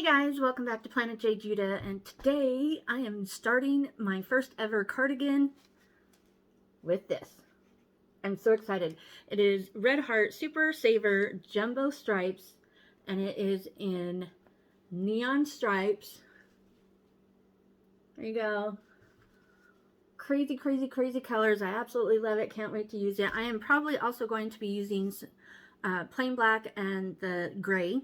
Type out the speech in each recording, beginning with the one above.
Guys, welcome back to Planet J Judah, and today I am starting my first ever cardigan with this. I'm so excited. It is Red Heart Super Saver Jumbo Stripes, and it is in neon stripes. There you go. Crazy, crazy, crazy colors. I absolutely love it. Can't wait to use it. I am probably also going to be using plain black and the gray.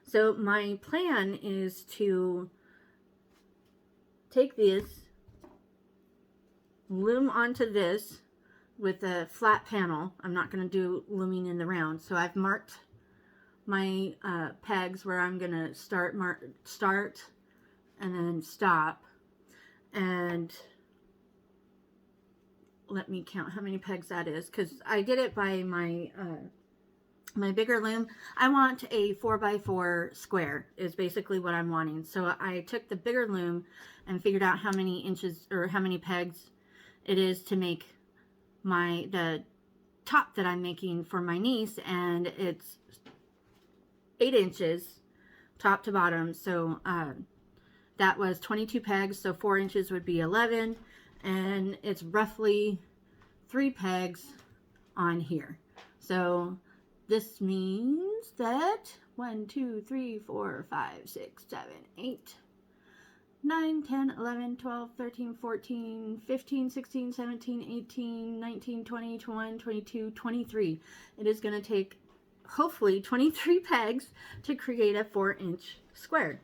So my plan is to take this, loom onto this with a flat panel. I'm not going to do looming in the round. So I've marked my pegs where I'm going to start and then stop. And let me count how many pegs that is, because I did it by my my bigger loom. I want a 4x4 square is basically what I'm wanting. So I took the bigger loom and figured out how many inches or how many pegs it is to make the top that I'm making for my niece, and it's 8 inches top to bottom. So that was 22 pegs, so 4 inches would be 11, and it's roughly 3 pegs on here. So this means that 1, 2, 3, 4, 5, 6, 7, 8, 9, 10, 11, 12, 13, 14, 15, 16, 17, 18, 19, 20, 21, 22, 23. It is going to take hopefully 23 pegs to create a 4-inch square.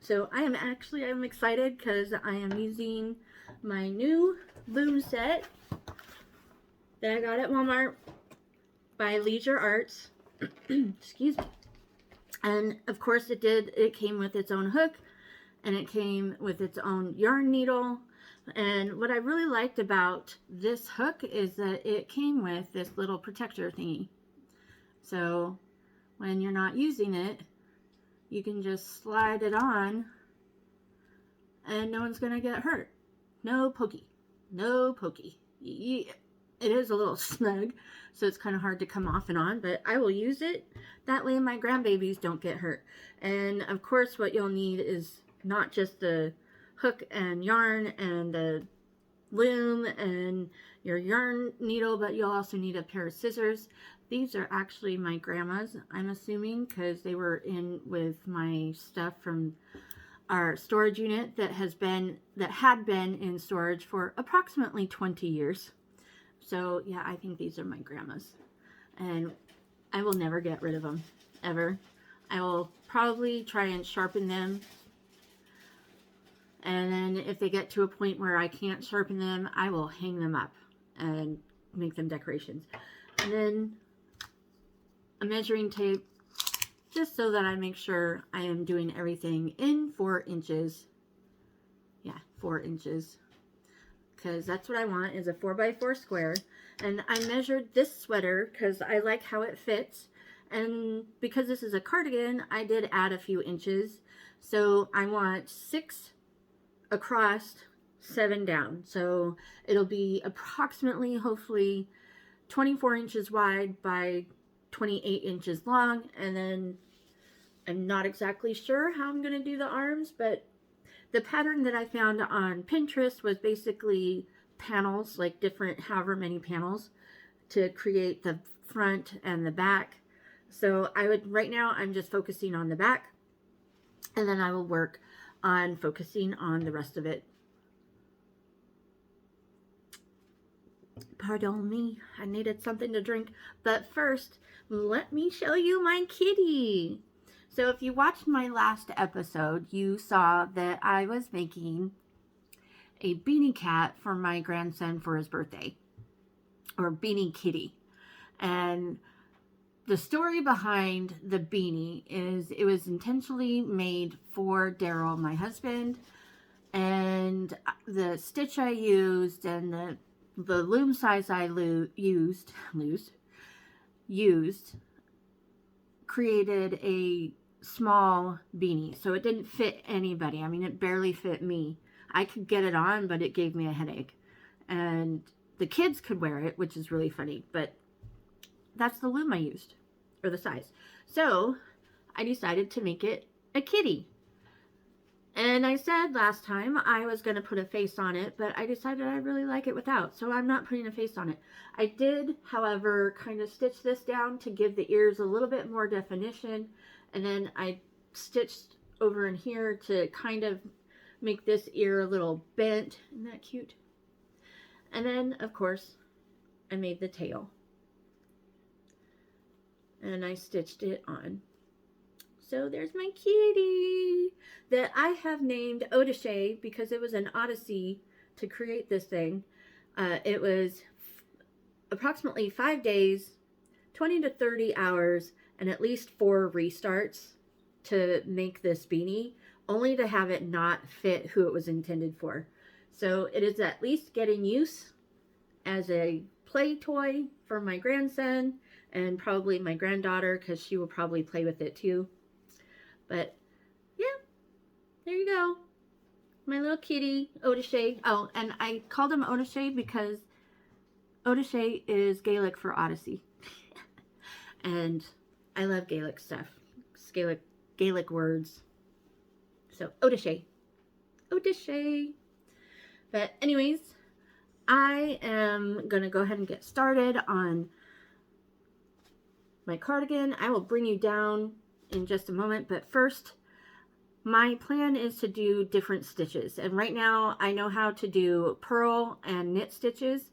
So I'm excited because I am using my new loom set that I got at Walmart by Leisure Arts. Excuse me. And of course it came with its own hook, and it came with its own yarn needle. And what I really liked about this hook is that it came with this little protector thingy. So when you're not using it, you can just slide it on and no one's gonna get hurt. No pokey. No pokey. Yeah. It is a little snug, so it's kind of hard to come off and on, but I will use it. That way my grandbabies don't get hurt. And of course what you'll need is not just the hook and yarn and the loom and your yarn needle, but you'll also need a pair of scissors. These are actually my grandma's, I'm assuming, because they were in with my stuff from our storage unit that had been in storage for approximately 20 years. So yeah, I think these are my grandma's, and I will never get rid of them, ever. I will probably try and sharpen them, and then if they get to a point where I can't sharpen them, I will hang them up and make them decorations. And then a measuring tape, just so that I make sure I am doing everything in 4 inches. Yeah, 4 inches. Because that's what I want, is a 4x4 square. And I measured this sweater because I like how it fits, and because this is a cardigan, I did add a few inches. So I want 6 across, 7 down. So it'll be approximately, hopefully, 24 inches wide by 28 inches long. And then I'm not exactly sure how I'm going to do the arms, but the pattern that I found on Pinterest was basically panels, like different, however many panels, to create the front and the back. So right now I'm just focusing on the back, and then I will work on focusing on the rest of it. Pardon me, I needed something to drink. But first, let me show you my kitty. So if you watched my last episode, you saw that I was making a beanie cat for my grandson for his birthday, or beanie kitty. And the story behind the beanie is it was intentionally made for Daryl, my husband, and the stitch I used and the loom size I used created a small beanie, so it didn't fit anybody. I mean, it barely fit me. I could get it on, but it gave me a headache. And the kids could wear it, which is really funny, but that's the loom I used, or the size. So I decided to make it a kitty. And I said last time I was going to put a face on it, but I decided I really like it without, so I'm not putting a face on it. I did, however, kind of stitch this down to give the ears a little bit more definition, and then I stitched over in here to kind of make this ear a little bent. Isn't that cute? And then, of course, I made the tail. And I stitched it on. So there's my kitty that I have named Odyssey because it was an odyssey to create this thing. It was approximately 5 days, 20 to 30 hours, and at least 4 restarts to make this beanie, only to have it not fit who it was intended for. So it is at least getting use as a play toy for my grandson and probably my granddaughter, because she will probably play with it too. But yeah, there you go. My little kitty, Odyssey. Oh, and I called him Odyssey because Odyssey is Gaelic for Odyssey. And I love Gaelic stuff. Gaelic words. So, Odyssey. Odyssey. But anyways, I am going to go ahead and get started on my cardigan. I will bring you down in just a moment, but first, my plan is to do different stitches. And right now, I know how to do purl and knit stitches.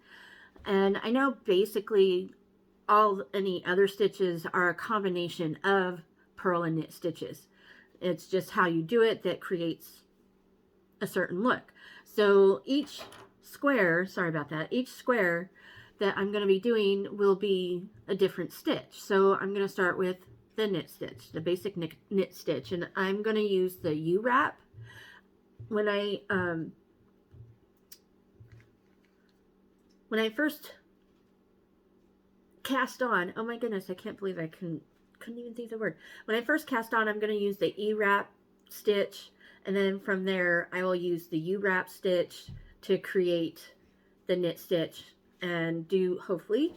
And I know basically any other stitches are a combination of purl and knit stitches. It's just how you do it that creates a certain look. So each square, sorry about that, each square that I'm going to be doing will be a different stitch. So I'm going to start with the knit stitch, the basic knit stitch, and I'm going to use the U-wrap. When I first cast on, oh my goodness, I can't believe I couldn't even think of the word. When I first cast on, I'm going to use the E-wrap stitch, and then from there I will use the U-wrap stitch to create the knit stitch and do hopefully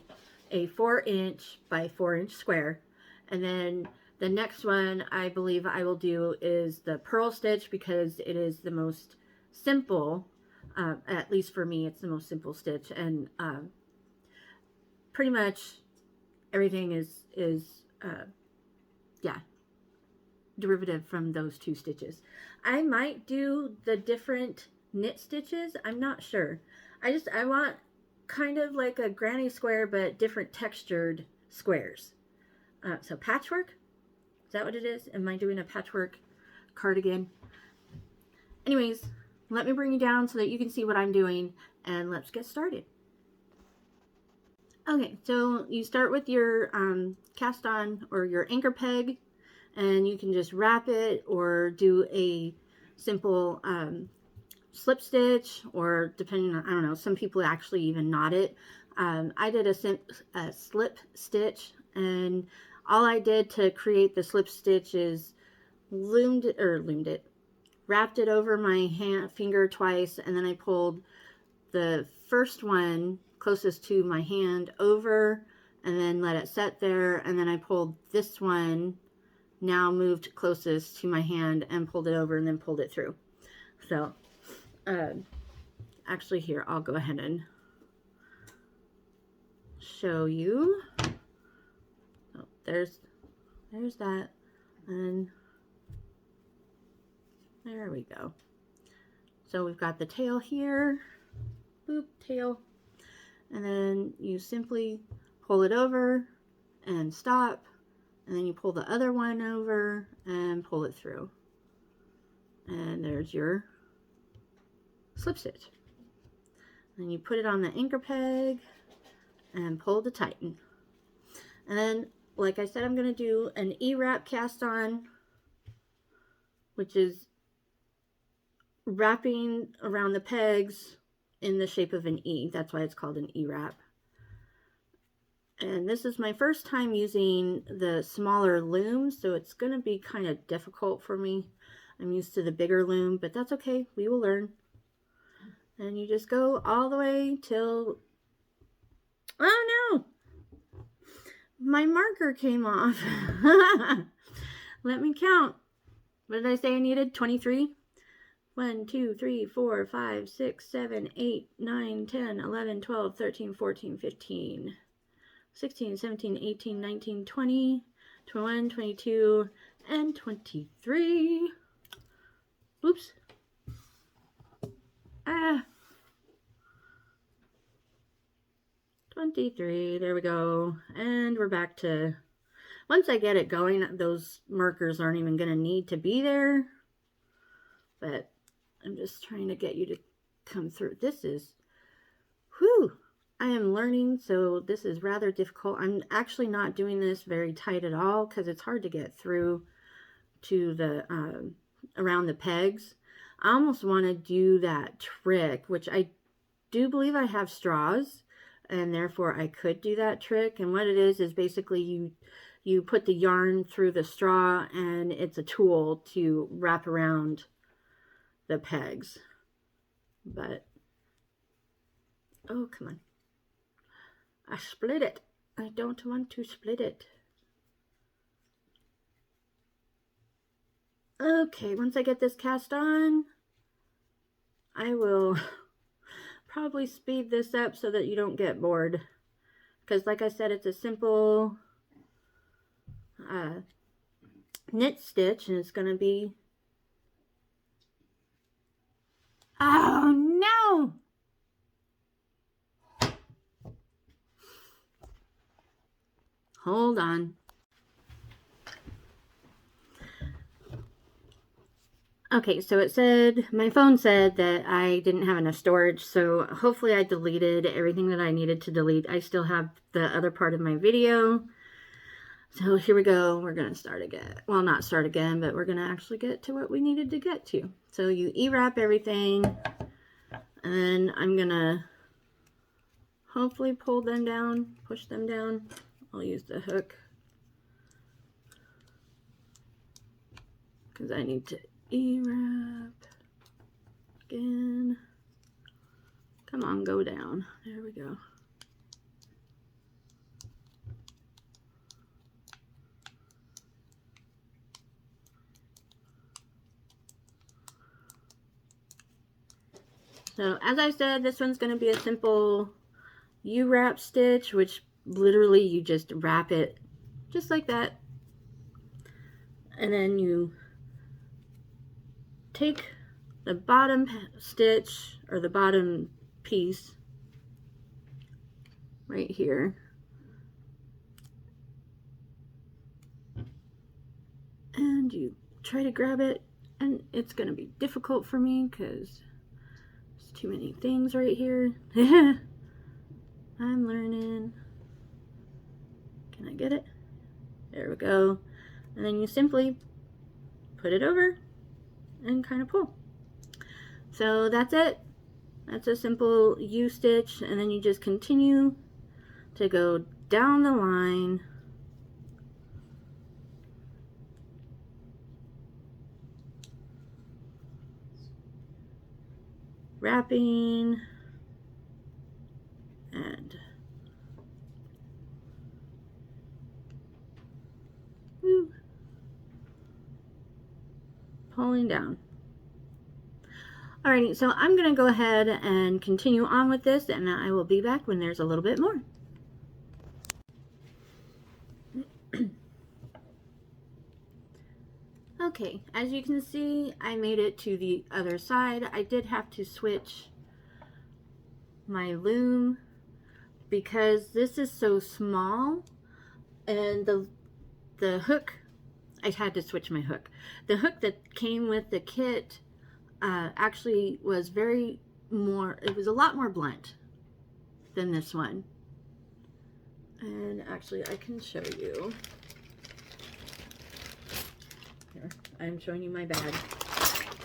a 4-inch by 4-inch square. And then the next one I believe I will do is the purl stitch, because it is the most simple, at least for me, it's the most simple stitch. And pretty much everything is yeah, derivative from those 2 stitches. I might do the different knit stitches. I'm not sure. I want kind of like a granny square, but different textured squares. So patchwork, is that what it is? Am I doing a patchwork cardigan? Anyways, let me bring you down so that you can see what I'm doing, and let's get started. Okay, so you start with your cast on or your anchor peg, and you can just wrap it or do a simple slip stitch, or depending on, I don't know, some people actually even knot it. I did a slip stitch, and all I did to create the slip stitch is wrapped it over my finger twice, and then I pulled the first one closest to my hand over, and then let it set there, and then I pulled this one, now moved closest to my hand, and pulled it over, and then pulled it through. So, actually here, I'll go ahead and show you. There's that, and there we go. So we've got the tail here, boop, tail, and then you simply pull it over and stop, and then you pull the other one over and pull it through, and there's your slip stitch. Then you put it on the anchor peg and pull to tighten, and then, like I said, I'm going to do an E-wrap cast on, which is wrapping around the pegs in the shape of an E. That's why it's called an E-wrap. And this is my first time using the smaller loom, so it's going to be kind of difficult for me. I'm used to the bigger loom, but that's okay. We will learn. And you just go all the way till... Oh no! My marker came off. Let me count. What did I say I needed? 23? 1, 2, 3, 4, 5, 6, 7, 8, 9, 10, 11, 12, 13, 14, 15, 16, 17, 18, 19, 20, 21, 22, and 23. Oops. Ah. 23. There we go. And we're back to... Once I get it going, those markers aren't even going to need to be there. But I'm just trying to get you to come through. This is... Whew! I am learning, so this is rather difficult. I'm actually not doing this very tight at all because it's hard to get through to the... around the pegs. I almost want to do that trick, which I do believe I have straws, and therefore I could do that trick. And what it is basically you put the yarn through the straw, and it's a tool to wrap around the pegs. But oh, come on, I split it. I don't want to split it. Okay, once I get this cast on, I will probably speed this up so that you don't get bored. Because like I said, it's a simple knit stitch, and it's going to be... Oh, no! Hold on. Okay, so it said, my phone said that I didn't have enough storage, so hopefully I deleted everything that I needed to delete. I still have the other part of my video. So here we go. We're going to start again. Well, not start again, but we're going to actually get to what we needed to get to. So you E-wrap everything, and I'm going to hopefully pull them down, push them down. I'll use the hook because I need to E-wrap again. Come on, go down. There we go. So as I said, this one's going to be a simple U-wrap stitch, which literally you just wrap it just like that. And then you take the bottom stitch, or the bottom piece right here, and you try to grab it, and it's going to be difficult for me because there's too many things right here. I'm learning. Can I get it? There we go. And then you simply put it over and kind of pull. So that's it. That's a simple U-stitch, and then you just continue to go down the line. Wrapping and pulling down. Alrighty, so I'm going to go ahead and continue on with this, and I will be back when there's a little bit more. Okay, as you can see, I made it to the other side. I did have to switch my loom because this is so small, and the hook, I had to switch my hook. The hook that came with the kit actually was it was a lot more blunt than this one. And actually I can show you. Here, I'm showing you my bag.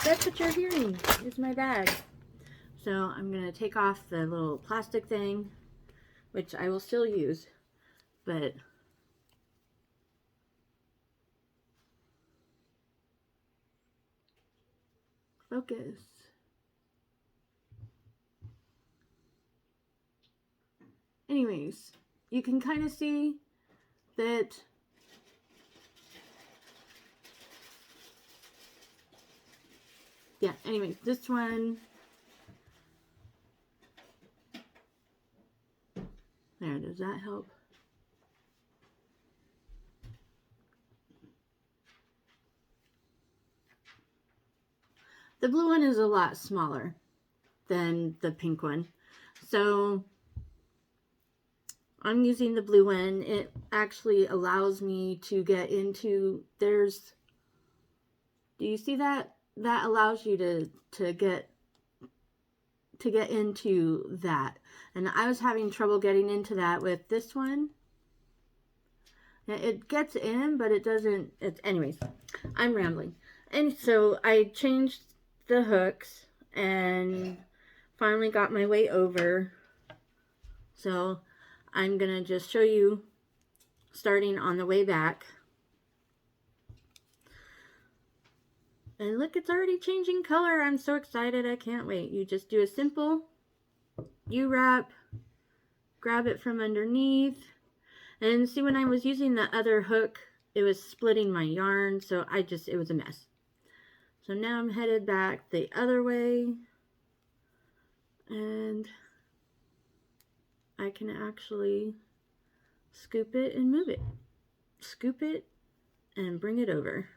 That's what you're hearing, is my bag. So I'm going to take off the little plastic thing, which I will still use, but focus. Anyways, you can kind of see that yeah, anyways, this one, there, does that help? The blue one is a lot smaller than the pink one. So I'm using the blue one. It actually allows me to get into, do you see that? That allows you to get into that. And I was having trouble getting into that with this one. It gets in, but it doesn't, anyways, I'm rambling. And so I changed the hooks and finally got my way over. So I'm gonna just show you starting on the way back. And look, it's already changing color. I'm so excited, I can't wait. You just do a simple U-wrap, grab it from underneath. And see, when I was using the other hook, it was splitting my yarn, so it was a mess. So now I'm headed back the other way, and I can actually scoop it and move it. Scoop it and bring it over.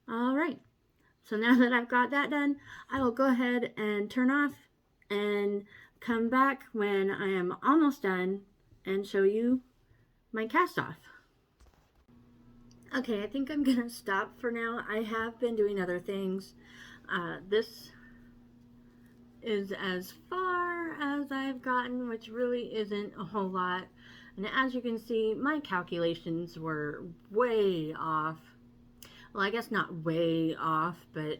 All right, so now that I've got that done, I will go ahead and turn off and come back when I am almost done and show you my cast off. Okay, I think I'm gonna stop for now. I have been doing other things. This is as far as I've gotten, which really isn't a whole lot. And as you can see, my calculations were way off. Well, I guess not way off, but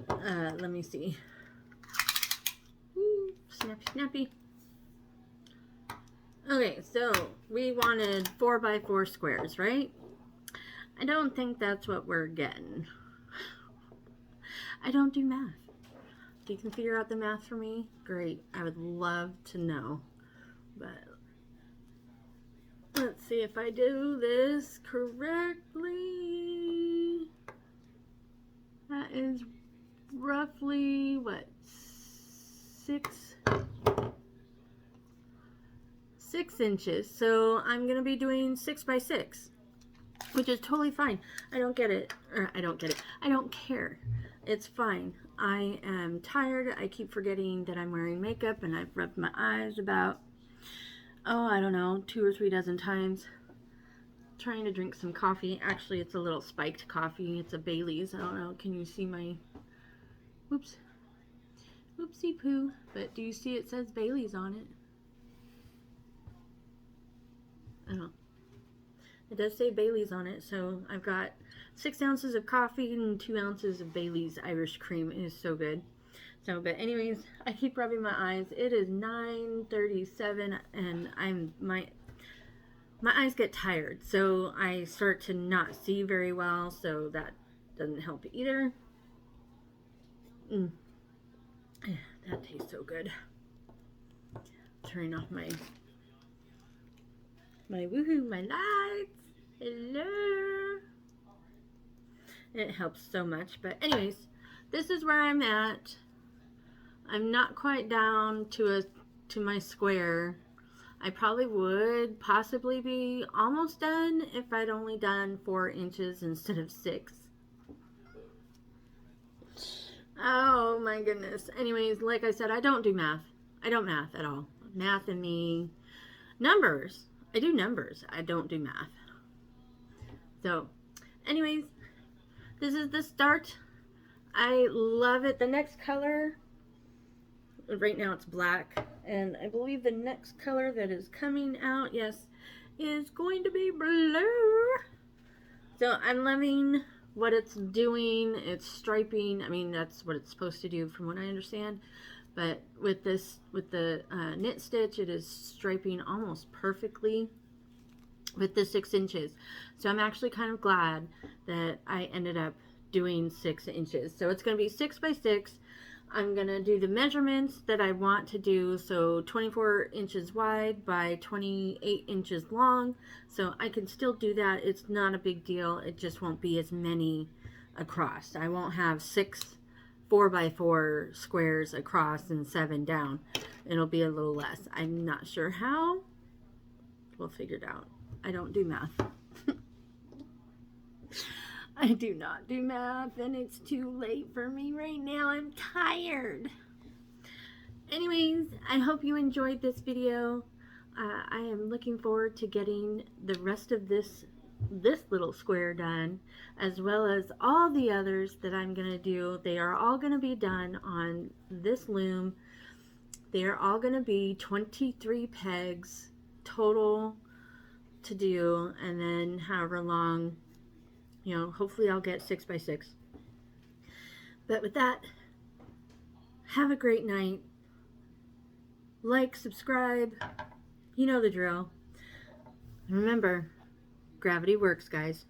let me see. Ooh, snappy, snappy. Okay, so we wanted 4x4 squares, right? I don't think that's what we're getting. I don't do math. If you can figure out the math for me, great. I would love to know. But let's see if I do this correctly. That is roughly, what, 6 inches. So I'm going to be doing 6x6, which is totally fine. I don't get it. Or I don't get it. I don't care. It's fine. I am tired. I keep forgetting that I'm wearing makeup, and I've rubbed my eyes about, oh, I don't know, 2 or 3 dozen times. Trying to drink some coffee. Actually, it's a little spiked coffee. It's a Bailey's. I don't know. Can you see my, whoops, whoopsie poo. But do you see it says Bailey's on it? Oh, it does say Bailey's on it. So I've got 6 ounces of coffee and 2 ounces of Bailey's Irish cream. It is so good. So, but anyways, I keep rubbing my eyes. It is 9:37, and my eyes get tired, so I start to not see very well. So that doesn't help either. That tastes so good. Turning off my woohoo, my lights. Hello. It helps so much. But anyways, this is where I'm at. I'm not quite down to my square. I probably would possibly be almost done if I'd only done 4 inches instead of 6. Oh my goodness. Anyways, like I said, I don't do math. I don't math at all. Math and me, numbers. I do numbers. I don't do math. So, anyways, this is the start. I love it. The next color, right now it's black, and I believe the next color that is coming out, yes, is going to be blue. So I'm loving what it's doing. It's striping. I mean, that's what it's supposed to do from what I understand. But with this, with the knit stitch, it is striping almost perfectly with the 6 inches. So I'm actually kind of glad that I ended up doing 6 inches. So it's going to be 6x6. I'm going to do the measurements that I want to do. So 24 inches wide by 28 inches long. So I can still do that. It's not a big deal. It just won't be as many across. I won't have 6 4x4 squares across and 7 down. It'll be a little less. I'm not sure how. We'll figure it out. I don't do math. I do not do math, and it's too late for me right now. I'm tired. Anyways, I hope you enjoyed this video. I am looking forward to getting the rest of this little square done, as well as all the others that I'm going to do. They are all going to be done on this loom. They are all going to be 23 pegs total to do, and then however long, you know, hopefully I'll get 6x6. But with that, have a great night. Like, subscribe, you know the drill. Remember, gravity works, guys.